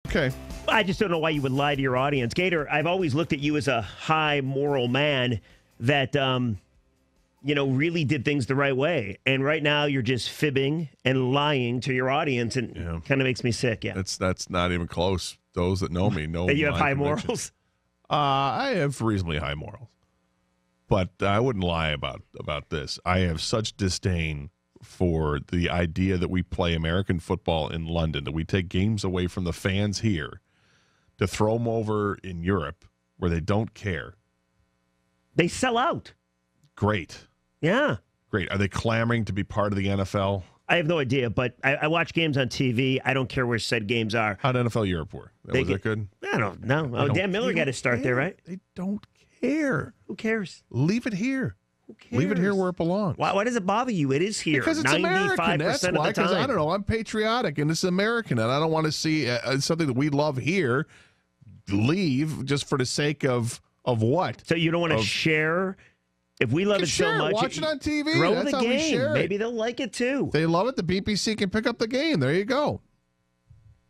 Okay. I just don't know why you would lie to your audience. Gator, I've always looked at you as a high moral man that, really did things the right way. And right now you're just fibbing and lying to your audience, and kind of makes me sick. Yeah. That's not even close. Those that know me know that you have high convictions. morals? I have reasonably high morals. But I wouldn't lie about this. I have such disdain for the idea that we play American football in London, that we take games away from the fans here to throw them over in Europe where they don't care. They sell out. Great. Yeah. Great. Are they clamoring to be part of the NFL? I have no idea, but I watch games on TV. I don't care where said games are. How'd NFL Europe work? Was that good? I don't know. Dan Miller got to start there, right? They don't care. Who cares? Leave it here. Who cares? Leave it here where it belongs. Why does it bother you? It is here. Because it's American. That's why. Because I don't know. I'm patriotic, and it's American, and I don't want to see something that we love here leave just for the sake of what? So you don't want to share. If we love it so much, watch it on TV. Throw That's the how game. we share it. Maybe they'll like it too. If they love it, the BBC can pick up the game. There you go.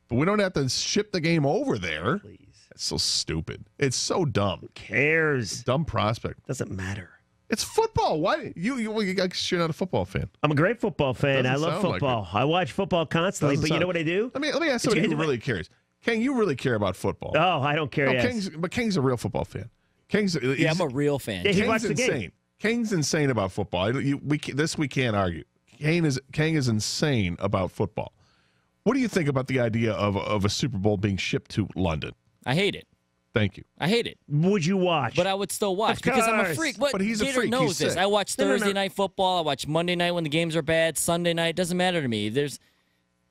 But we don't have to ship the game over there. Please. It's so stupid. It's so dumb. Who cares? Dumb prospect. Doesn't matter. It's football. Why you're not a football fan? I'm a great football fan. I love football. Like I watch football constantly. But you know what I do? Let me ask somebody who really cares. King, you really care about football? Oh, I don't care. No, yes. King's a real football fan. I'm a real fan. Yeah, he King's watched the insane. game. King's insane about football. We can't argue. King is insane about football. What do you think about the idea of a Super Bowl being shipped to London? I hate it. Thank you. I hate it. Would you watch? But I would still watch Of because I'm a course. freak. But he's a Gator freak. knows He's this. sick. I watch No. Thursday night football. I watch Monday night when the games are bad. Sunday night, doesn't matter to me.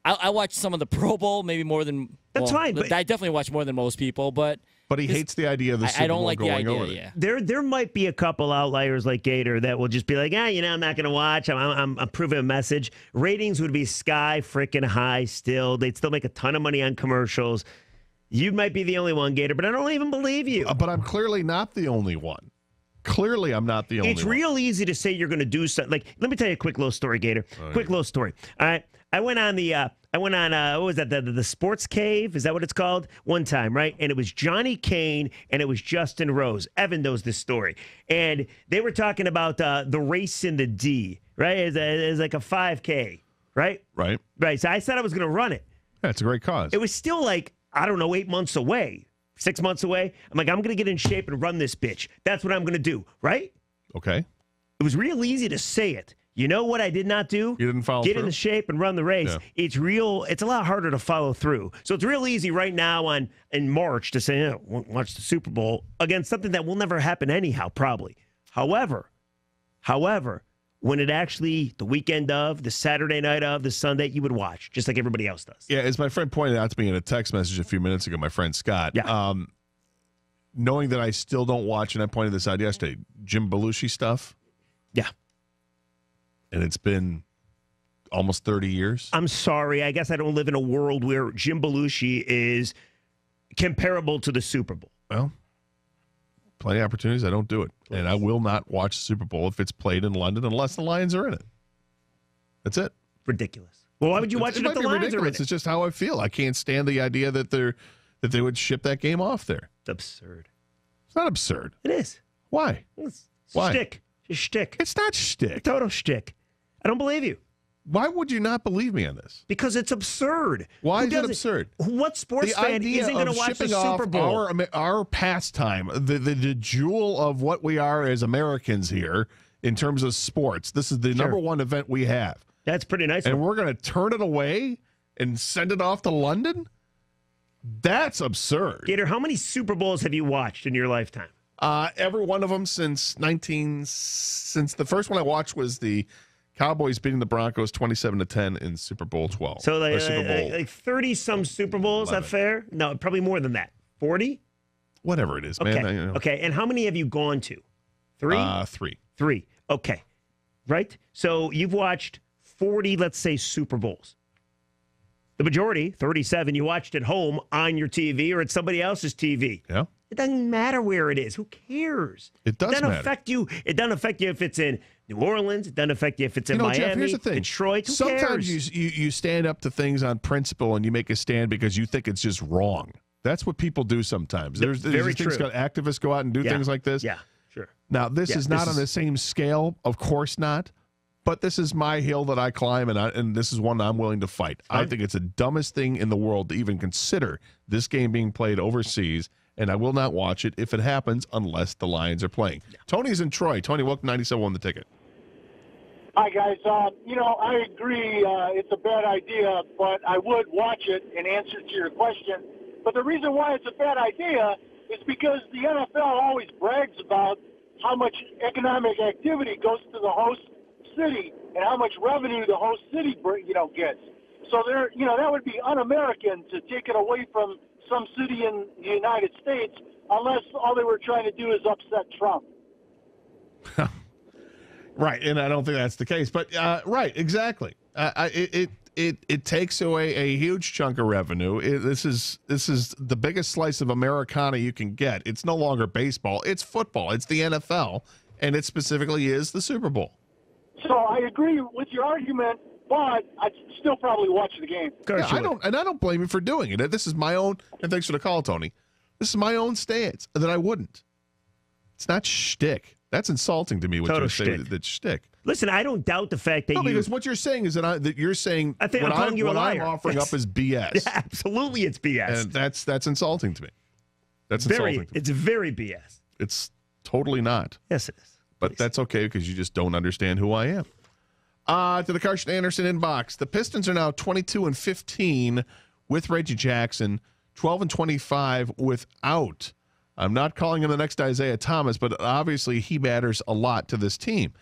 I watch some of the Pro Bowl, maybe more than. That's fine, but- I definitely watch more than most people, but But he hates the idea of the Super I don't Bowl like the going idea. over there. Yeah. There might be a couple outliers like Gator that will just be like, I'm not going to watch. I'm proving a message. Ratings would be sky freaking high still. They'd still make a ton of money on commercials. You might be the only one, Gator, but I don't even believe you. But I'm clearly not the only one. Clearly, I'm not the only one. It's real easy to say you're going to do something. Like, let me tell you a quick little story, Gator. Quick little story. All right. I went on what was that? The Sports Cave? Is that what it's called? One time, right? And it was Johnny Kane and it was Justin Rose. Evan knows this story. And they were talking about the race in the D, right? It's like a 5K, right? Right. Right. So I said I was going to run it. Yeah, it's a great cause. It was still like, I don't know, 8 months away, 6 months away. I'm like, I'm going to get in shape and run this bitch. That's what I'm going to do, right? Okay. It was real easy to say it. You know what I did not do? You didn't follow Get through? into shape and run the race. Yeah. It's a lot harder to follow through. So it's real easy right now in March to say, watch the Super Bowl against something that will never happen anyhow, probably. However, when it actually, the weekend of, the Saturday night of, the Sunday, you would watch, just like everybody else does. Yeah, as my friend pointed out to me in a text message a few minutes ago, my friend Scott, knowing that I still don't watch, and I pointed this out yesterday, Jim Belushi stuff. Yeah. And it's been almost 30 years. I'm sorry. I guess I don't live in a world where Jim Belushi is comparable to the Super Bowl. Well, plenty of opportunities. I don't do it. Please. And I will not watch the Super Bowl if it's played in London unless the Lions are in it. That's it. Ridiculous. Well, why would you watch it if the Lions are in it? It's just how I feel. I can't stand the idea that they would ship that game off there. It's absurd. It's not absurd. It is. Why? It's Why? Shtick. It's shtick. It's not shtick. Total shtick. I don't believe you. Why would you not believe me on this? Because it's absurd. Why is it absurd? What sports fan isn't going to watch the Super Bowl? Our pastime, the jewel of what we are as Americans here in terms of sports. This is the number one event we have. That's pretty nice. And we're going to turn it away and send it off to London? That's absurd. Gator, how many Super Bowls have you watched in your lifetime? Every one of them since the first one I watched was the Cowboys beating the Broncos 27-10 in Super Bowl 12. So like Super Bowl 30-some Super Bowls, 11. Is that fair? No, probably more than that. 40? Whatever it is, Okay. man. Okay, and how many have you gone to? 3? 3. 3. Okay. Right? So you've watched 40, let's say, Super Bowls. The majority, 37, you watched at home on your TV or at somebody else's TV. Yeah. It doesn't matter where it is. Who cares? It does doesn't matter. affect you. It doesn't affect you if it's in New Orleans. It doesn't affect you if it's in Miami, Jeff, here's the thing. Detroit. Who Sometimes cares? you stand up to things on principle and you make a stand because you think it's just wrong. That's what people do sometimes. There's Very things true. activists go out and do things like this. Yeah, sure. Now, this is not on the same scale, of course not. But this is my hill that I climb, and this is one I'm willing to fight. I think it's the dumbest thing in the world to even consider this game being played overseas, and I will not watch it if it happens unless the Lions are playing. Yeah. Tony's in Troy. Tony, welcome to 97 on the ticket. Hi, guys. I agree it's a bad idea, but I would watch it in answer to your question. But the reason why it's a bad idea is because the NFL always brags about how much economic activity goes to the host city and how much revenue the host city gets. So that would be un-American to take it away from some city in the United States unless all they were trying to do is upset Trump. Right, and I don't think that's the case. But right, exactly. It takes away a huge chunk of revenue. This is the biggest slice of Americana you can get. It's no longer baseball. It's football. It's the NFL, and it specifically is the Super Bowl. So I agree with your argument, but I'd still probably watch the game. Yeah, I don't blame you for doing it. This is my own, and thanks for the call, Tony. This is my own stance that I wouldn't. It's not shtick. That's insulting to me. What you're saying, that's shtick. Listen, I don't doubt the fact that because what you're saying is that you're saying I think I'm calling you a liar. I'm offering up is BS. Yeah, absolutely, it's BS. And that's insulting to me. That's insulting. To me. It's very BS. It's totally not. Yes, it is. But that's okay because you just don't understand who I am. To the Karsch and Anderson inbox, the Pistons are now 22-15 with Reggie Jackson, 12-25 without. I'm not calling him the next Isaiah Thomas, but obviously he matters a lot to this team.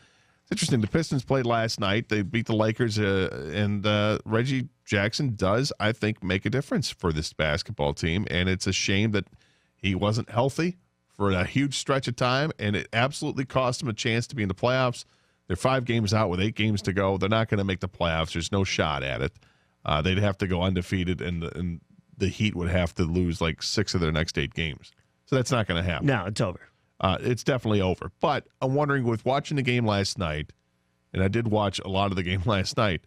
It's interesting. The Pistons played last night. They beat the Lakers, and Reggie Jackson does, I think, make a difference for this basketball team. And it's a shame that he wasn't healthy for a huge stretch of time, and it absolutely cost them a chance to be in the playoffs. They're 5 games out with 8 games to go. They're not going to make the playoffs. There's no shot at it. They'd have to go undefeated, and the Heat would have to lose like 6 of their next 8 games. So that's not going to happen. No, it's over. It's definitely over. But I'm wondering, with watching the game last night, and I did watch a lot of the game last night,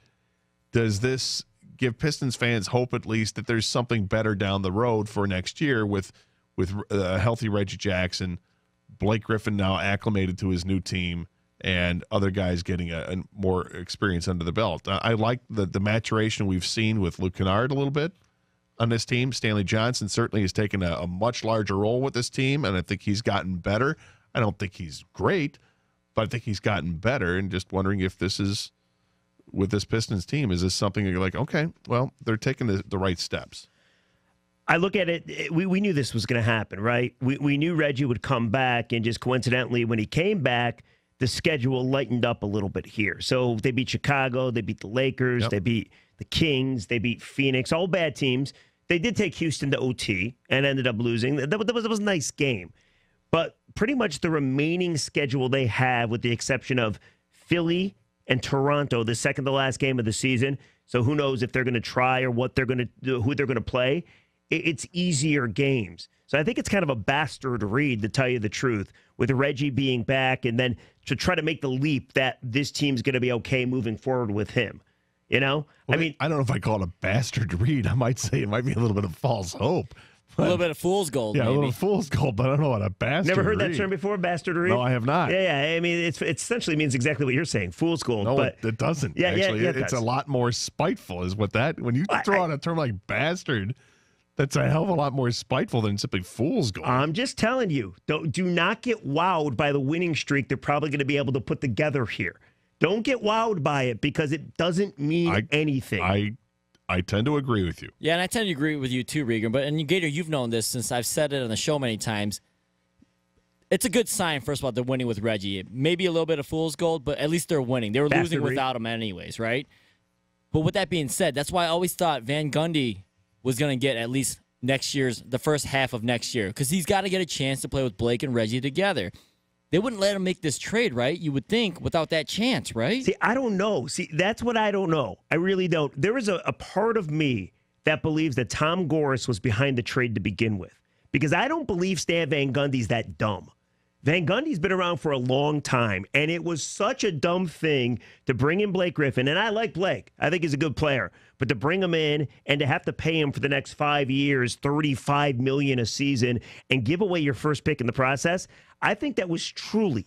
does this give Pistons fans hope at least that there's something better down the road for next year with a healthy Reggie Jackson, Blake Griffin now acclimated to his new team, and other guys getting a more experience under the belt? I like the maturation we've seen with Luke Kennard a little bit on this team. Stanley Johnson certainly has taken a much larger role with this team, and I think he's gotten better. I don't think he's great, but I think he's gotten better, and just wondering if this is, with this Pistons team, is this something you're like, okay, well, they're taking the right steps? I look at it, we knew this was going to happen, right? We knew Reggie would come back, and just coincidentally, when he came back, the schedule lightened up a little bit here. So they beat Chicago, they beat the Lakers, they beat the Kings, they beat Phoenix, all bad teams. They did take Houston to OT and ended up losing. That was a nice game. But pretty much the remaining schedule they have, with the exception of Philly and Toronto, the second to last game of the season. So who knows if they're going to try or what they're going to do, who they're going to play. It's easier games. So I think it's kind of a bastard read, to tell you the truth, with Reggie being back, and then to try to make the leap that this team's going to be okay moving forward with him. You know? Well, I mean, I don't know if I call it a bastard read. I might say it might be a little bit of false hope. A little bit of fool's gold, yeah, maybe. a little fool's gold, but I don't know what a bastard never heard read. that term before, bastard read? No, I have not. Yeah. I mean, it essentially means exactly what you're saying, fool's gold. No, but it doesn't. Yeah, actually, it it's does. a lot more spiteful, is what that. When you throw out a term like bastard, that's a hell of a lot more spiteful than simply fool's gold. I'm just telling you, do not get wowed by the winning streak they're probably going to be able to put together here. Don't get wowed by it, because it doesn't mean anything. I tend to agree with you. Yeah, and I tend to agree with you too, Regan. But, and Gator, you've known this since I've said it on the show many times. It's a good sign, first of all, they're winning with Reggie. Maybe a little bit of fool's gold, but at least they're winning. They were losing without him anyways, right? But with that being said, that's why I always thought Van Gundy was going to get at least the first half of next year, because he's got to get a chance to play with Blake and Reggie together. They wouldn't let him make this trade, right? You would think, without that chance, right? See, I don't know. See, that's what I don't know. I really don't. There is a part of me that believes that Tom Gores was behind the trade to begin with, because I don't believe Stan Van Gundy's that dumb. Van Gundy's been around for a long time, and it was such a dumb thing to bring in Blake Griffin. And I like Blake. I think he's a good player. But to bring him in and to have to pay him for the next 5 years, $35 million a season, and give away your first pick in the process, I think that was truly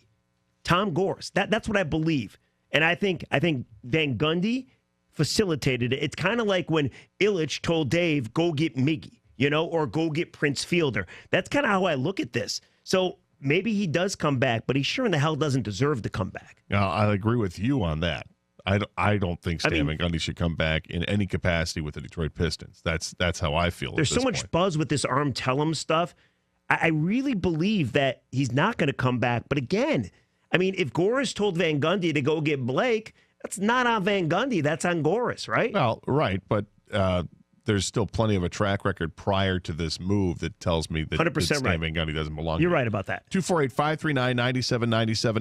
Tom Gores. That's what I believe. And I think Van Gundy facilitated it. It's kind of like when Illich told Dave, go get Miggy, or go get Prince Fielder. That's kind of how I look at this. So maybe he does come back, but he sure in the hell doesn't deserve to come back. Now, I agree with you on that. I don't think Stan Van Gundy should come back in any capacity with the Detroit Pistons. That's how I feel. There's so much buzz with this Arm Tellem stuff. I really believe that he's not going to come back. But again, if Gores told Van Gundy to go get Blake, that's not on Van Gundy. That's on Gores, right? Well, right, but there's still plenty of a track record prior to this move that tells me that, 100% Stan right. Van Gundy doesn't belong. You're right about that. 248-539-9797.